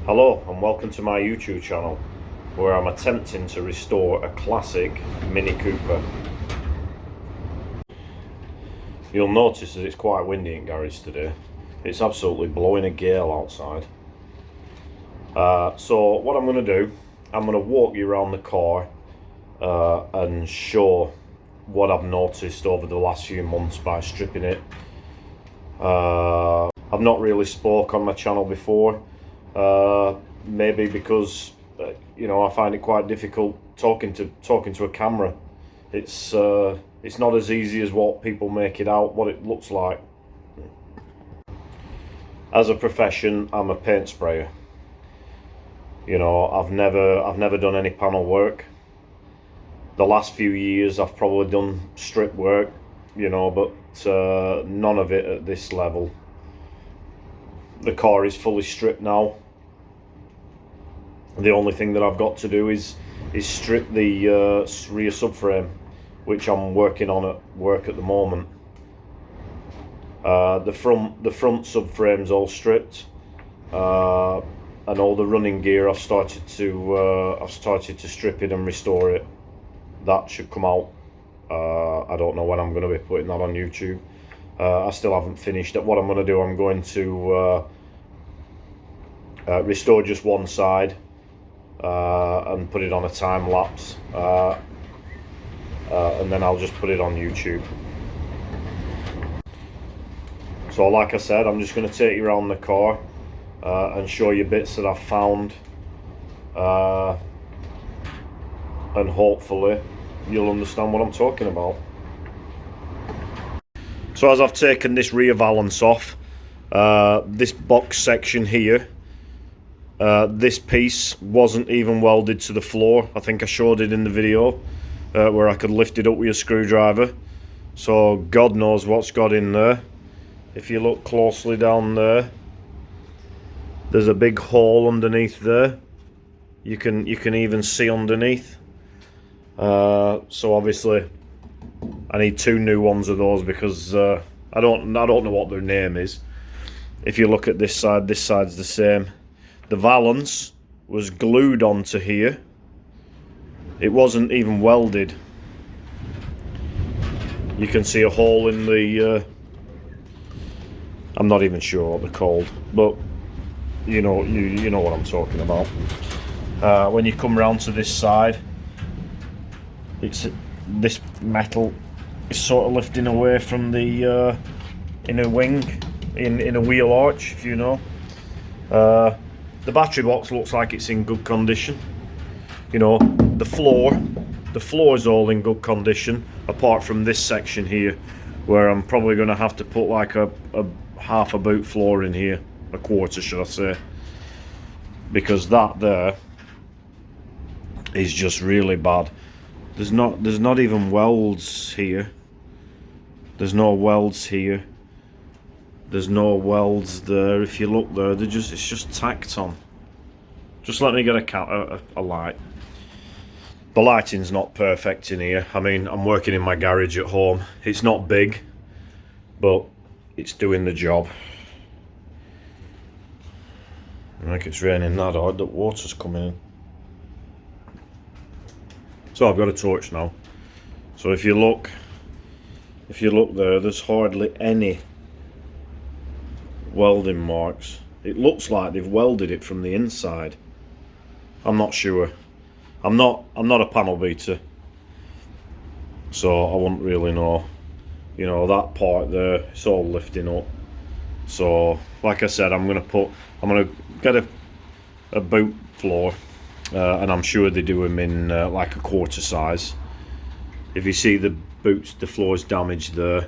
Hello and welcome to my YouTube channel where I'm attempting to restore a classic Mini Cooper. You'll notice that it's quite windy in garage today. It's absolutely blowing a gale outside. So what I'm going to do, I'm going to walk you around the car and show what I've noticed over the last few months by stripping it. I've not really spoke on my channel before. Maybe because I find it quite difficult talking to a camera. It's not as easy as what people make it out, what it looks like. As a profession, I'm a paint sprayer. I've never done any panel work. The last few years I've probably done strip work, but none of it at this level. The car is fully stripped now. The only thing that I've got to do is strip the rear subframe, which I'm working on at work at the moment. The front subframe's all stripped, and all the running gear I've started to strip it and restore it. That should come out. I don't know when I'm going to be putting that on YouTube. I still haven't finished it. What I'm going to do, I'm going to restore just one side and put it on a time lapse, and then I'll just put it on YouTube. So like I said, I'm just going to take you around the car and show you bits that I've found, and hopefully you'll understand what I'm talking about. So as I've taken this rear valance off, this box section here, this piece wasn't even welded to the floor. I think I showed it in the video where I could lift it up with a screwdriver. So God knows what's got in there. If you look closely down there, there's a big hole underneath there. You can even see underneath. So obviously I need two new ones of those because I don't know what their name is. If you look at this side's the same. The valance was glued onto here. It wasn't even welded. You can see a hole in the I'm not even sure what they're called, but you know what I'm talking about. When you come round to this side, this metal is sort of lifting away from the inner wing, in a wheel arch, if you know. The battery box looks like it's in good condition. The floor is all in good condition, apart from this section here, where I'm probably going to have to put like a half a boot floor in here, a quarter should I say, because that there is just really bad. There's not even welds here. There's no welds here. There's no welds there. If you look there, it's just tacked on. Just let me get a light. The lighting's not perfect in here. I mean, I'm working in my garage at home. It's not big, but it's doing the job. I think it's raining that hard that water's coming in. So I've got a torch now. So if you look there, there's hardly any welding marks. It looks like they've welded it from the inside. I'm not sure. I'm not a panel beater, so I wouldn't really know. That part there, it's all lifting up. So like I said, I'm gonna get a boot floor, and I'm sure they do them in like a quarter size. If you see the floor's damaged there,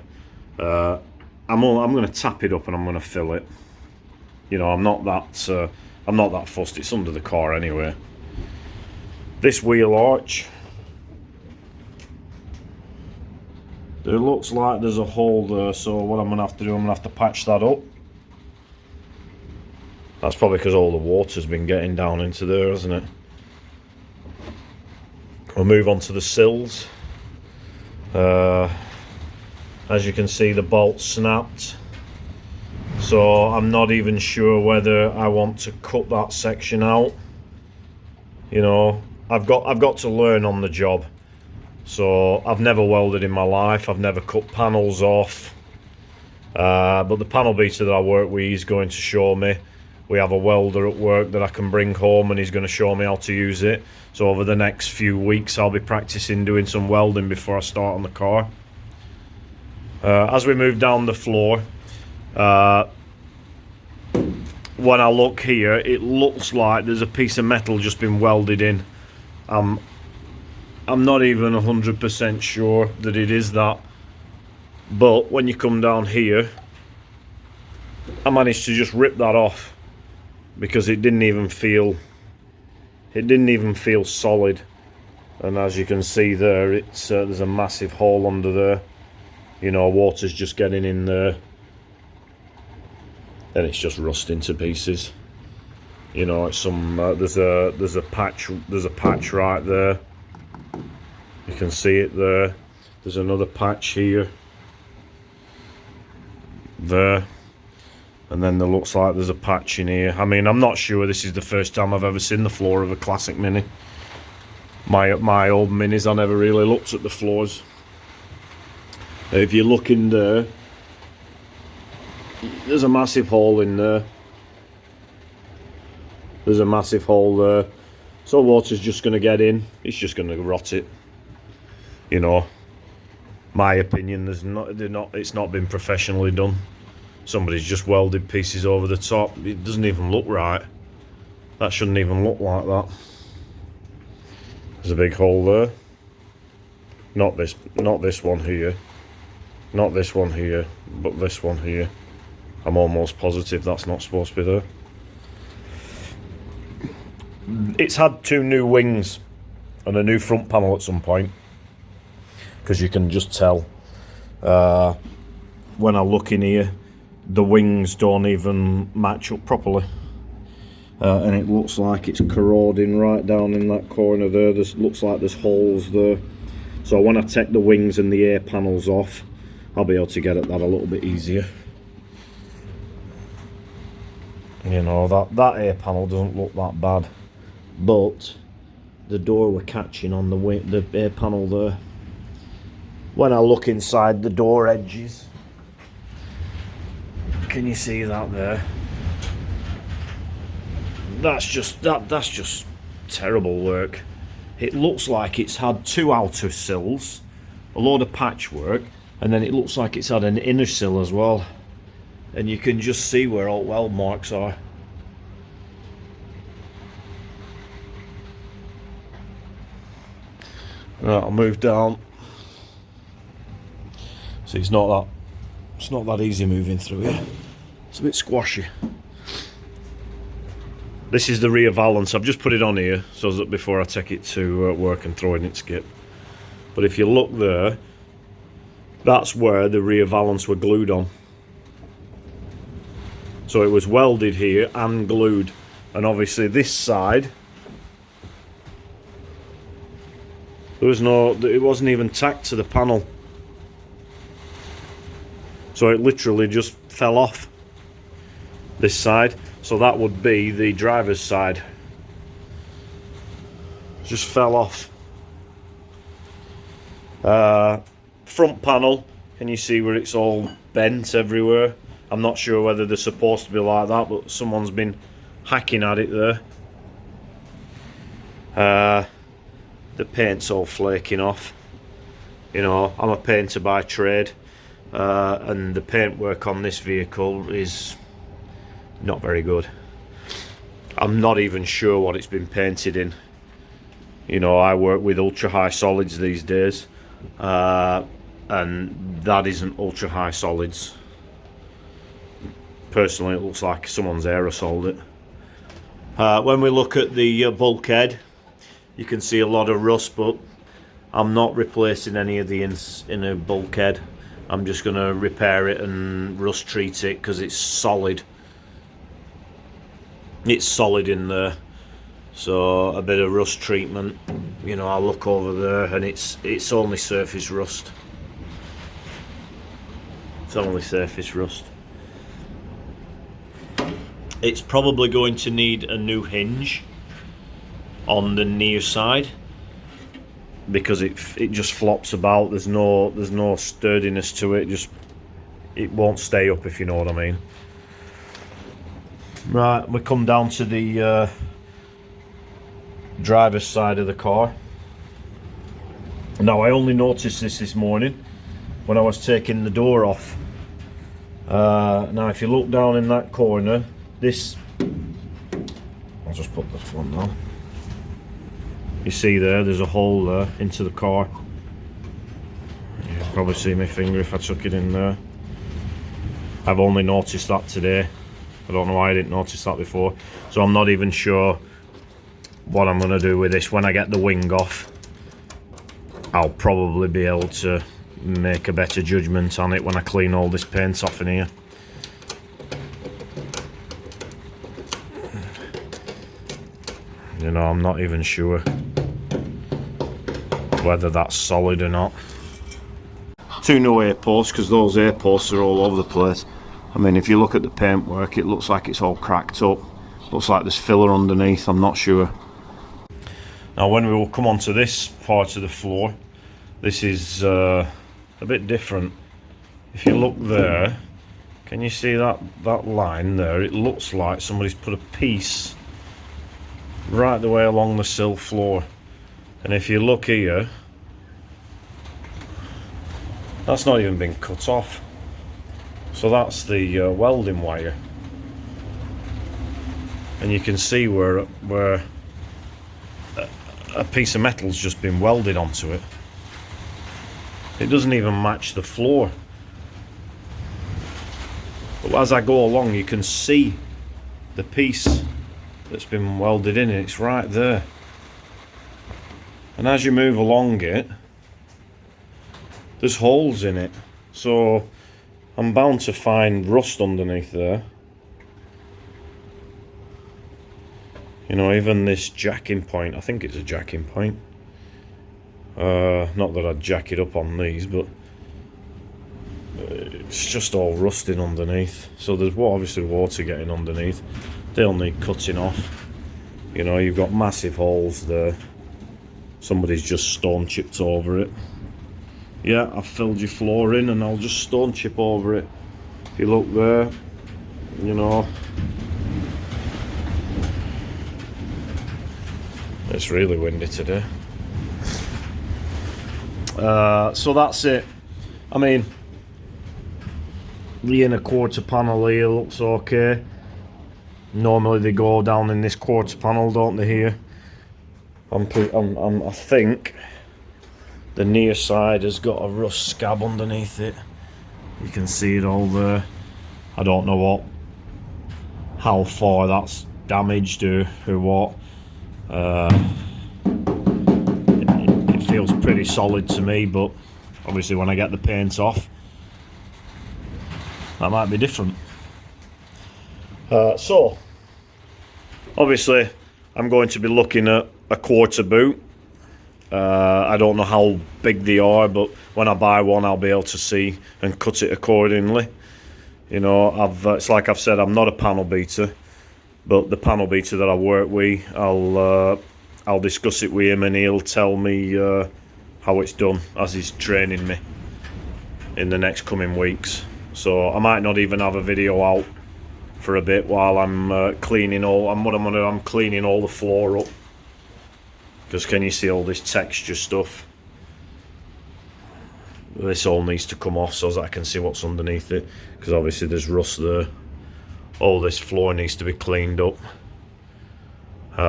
I'm going to tap it up and I'm going to fill it. I'm not that fussed. It's under the car anyway. This wheel arch, it looks like there's a hole there. So what I'm going to have to do, I'm going to have to patch that up. That's probably because all the water's been getting down into there, hasn't it? We'll move on to the sills. As you can see, the bolt snapped. So I'm not even sure whether I want to cut that section out. You know, I've got to learn on the job. So I've never welded in my life. I've never cut panels off. But the panel beater that I work with, he's going to show me. We have a welder at work that I can bring home, and he's going to show me how to use it. So over the next few weeks I'll be practicing doing some welding before I start on the car. As we move down the floor, when I look here, it looks like there's a piece of metal just been welded in. I'm not even 100% sure that it is that, but when you come down here, I managed to just rip that off because it didn't even feel solid. And as you can see there, it's there's a massive hole under there. You know, water's just getting in there, and it's just rusting to pieces. You know, it's some there's a patch right there. You can see it there. There's another patch here, there, and then there looks like there's a patch in here. I mean, I'm not sure. This is the first time I've ever seen the floor of a classic Mini. My old Minis, I never really looked at the floors. If you look in there, there's a massive hole in there. There's a massive hole there. So water's just going to get in. It's just going to rot it. You know, my opinion, it's not been professionally done. Somebody's just welded pieces over the top. It doesn't even look right. That shouldn't even look like that. There's a big hole there. Not this one here. Not this one here, but this one here. I'm almost positive that's not supposed to be there. It's had 2 new wings and a new front panel at some point, because you can just tell when I look in here, the wings don't even match up properly, and it looks like it's corroding right down in that corner there. Looks like there's holes there. So when I take the wings and the air panels off, I'll be able to get at that a little bit easier. You know, that air panel doesn't look that bad, but the door we're catching on the air panel there. When I look inside the door edges, can you see that there? That's just terrible work. It looks like it's had 2 outer sills, a load of patchwork, and then it looks like it's had an inner sill as well. And you can just see where all weld marks are. Right, I'll move down. See, it's not that easy moving through here. It's a bit squashy. This is the rear valance. I've just put it on here so that before I take it to work and throw it in skip. But if you look there, that's where the rear valance were glued on. So it was welded here and glued, and obviously this side, it wasn't even tacked to the panel. So it literally just fell off this side. So that would be the driver's side. Just fell off. Front panel, can you see where it's all bent everywhere? I'm not sure whether they're supposed to be like that, but someone's been hacking at it there. The paint's all flaking off. You know, I'm a painter by trade, and the paintwork on this vehicle is not very good. I'm not even sure what it's been painted in. You know, I work with ultra high solids these days, and that isn't ultra high solids. Personally, it looks like someone's aerosoled it. When we look at the bulkhead, you can see a lot of rust, but I'm not replacing any of the inner bulkhead. I'm just going to repair it and rust treat it because it's solid. It's solid in there, so a bit of rust treatment. You know, I'll look over there, and it's only surface rust. It's only surface rust. It's probably going to need a new hinge on the near side, because it just flops about. There's no sturdiness to it. It won't stay up, if you know what I mean. Right, we come down to the driver's side of the car. Now, I only noticed this morning when I was taking the door off. Now, if you look down in that corner, I'll just put this one down. You see there's a hole there into the car. You can probably see my finger if I chuck it in there. I've only noticed that today. I don't know why I didn't notice that before. So I'm not even sure what I'm going to do with this. When I get the wing off, I'll probably be able to make a better judgment on it when I clean all this paint off in here. You know, I'm not even sure whether that's solid or not. Two new air posts, because those air posts are all over the place. I mean, if you look at the paintwork, it looks like it's all cracked up. Looks like there's filler underneath, I'm not sure. Now, when we will come onto this part of the floor, this is a bit different. If you look there, can you see that line there? It looks like somebody's put a piece right the way along the sill floor. And if you look here, that's not even been cut off. So that's the welding wire. And you can see where a piece of metal's just been welded onto it. It doesn't even match the floor. But as I go along, you can see the piece that's been welded in, and it's right there. And as you move along it, there's holes in it. So I'm bound to find rust underneath there. You know, even this jacking point, I think it's a jacking point. Not that I'd jack it up on these, but it's just all rusting underneath. So there's obviously water getting underneath. They'll need cutting off. You know, you've got massive holes there. Somebody's just stone chipped over it. Yeah, I've filled your floor in and I'll just stone chip over it. If you look there, you know, it's really windy today. So that's it. I mean, the inner quarter panel here looks okay. Normally they go down in this quarter panel, don't they, here? I think the near side has got a rust scab underneath it. You can see it all there. I don't know how far that's damaged or what. It feels pretty solid to me, but obviously when I get the paint off, that might be different. So obviously I'm going to be looking at a quarter boot. I don't know how big they are, but when I buy one I'll be able to see and cut it accordingly. You know, it's like I've said, I'm not a panel beater, but the panel beater that I work with, I'll discuss it with him and he'll tell me how it's done as he's training me in the next coming weeks. So I might not even have a video out for a bit while I'm cleaning all. I'm cleaning all the floor up. Because can you see all this texture stuff? This all needs to come off so that I can see what's underneath it. Because obviously there's rust there. All this floor needs to be cleaned up.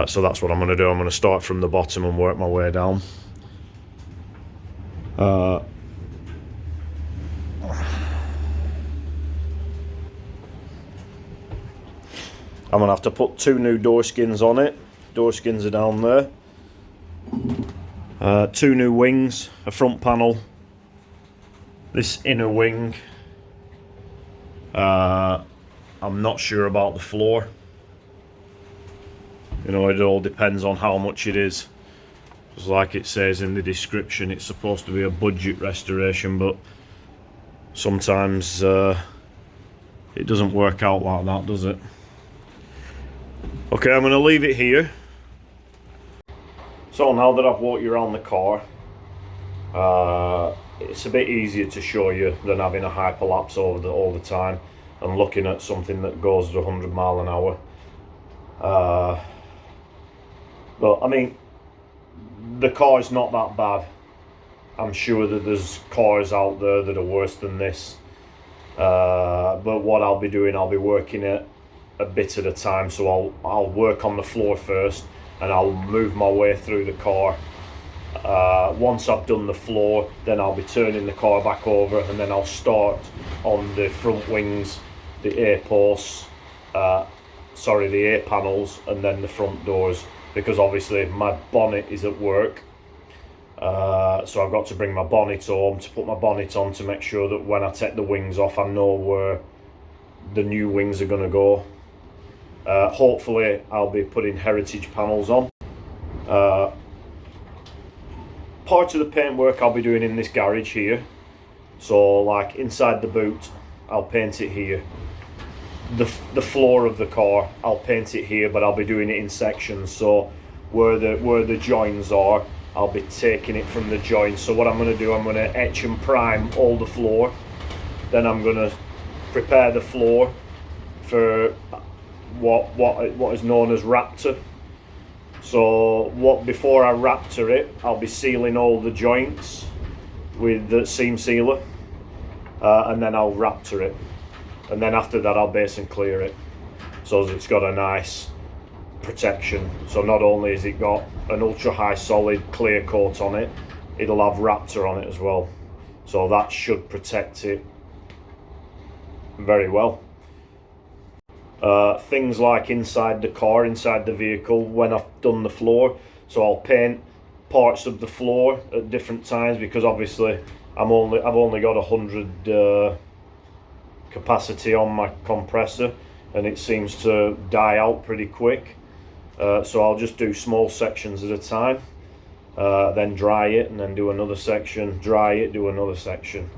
So that's what I'm going to do. I'm going to start from the bottom and work my way down. I'm going to have to put 2 new door skins on it. Door skins are down there. 2 new wings, a front panel, this inner wing. I'm not sure about the floor. You know, it all depends on how much it is. Just like it says in the description, it's supposed to be a budget restoration, but sometimes it doesn't work out like that, does it? Okay, I'm going to leave it here. So now that I've walked you around the car, it's a bit easier to show you than having a hyperlapse all the time and looking at something that goes at 100 mile an hour. But I mean, the car is not that bad. I'm sure that there's cars out there that are worse than this. But what I'll be doing, I'll be working it a bit at a time. So I'll work on the floor first, and I'll move my way through the car. Once I've done the floor, then I'll be turning the car back over, and then I'll start on the front wings, the air posts, the air panels, and then the front doors, because obviously my bonnet is at work. So I've got to bring my bonnet home to put my bonnet on to make sure that when I take the wings off, I know where the new wings are going to go. Hopefully I'll be putting heritage panels on. Part of the paintwork I'll be doing in this garage here. So like inside the boot, I'll paint it here. The floor of the car, I'll paint it here, but I'll be doing it in sections. So where the joins are, I'll be taking it from the joins. So what I'm going to do, I'm going to etch and prime all the floor. Then I'm going to prepare the floor for what is known as Raptor. So before I Raptor it, I'll be sealing all the joints with the seam sealer, and then I'll Raptor it, and then after that I'll base and clear it, so it's got a nice protection. So not only has it got an ultra high solid clear coat on it, it'll have Raptor on it as well, so that should protect it very well. Things like inside the car, inside the vehicle, when I've done the floor, so I'll paint parts of the floor at different times, because obviously I've only got 100 capacity on my compressor, and it seems to die out pretty quick. So I'll just do small sections at a time, then dry it, and then do another section, dry it, do another section.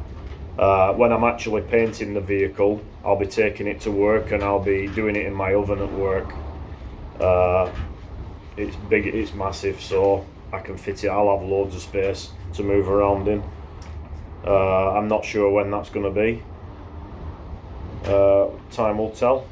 When I'm actually painting the vehicle, I'll be taking it to work, and I'll be doing it in my oven at work. It's big, it's massive, so I can fit it. I'll have loads of space to move around in. I'm not sure when that's going to be. Time will tell.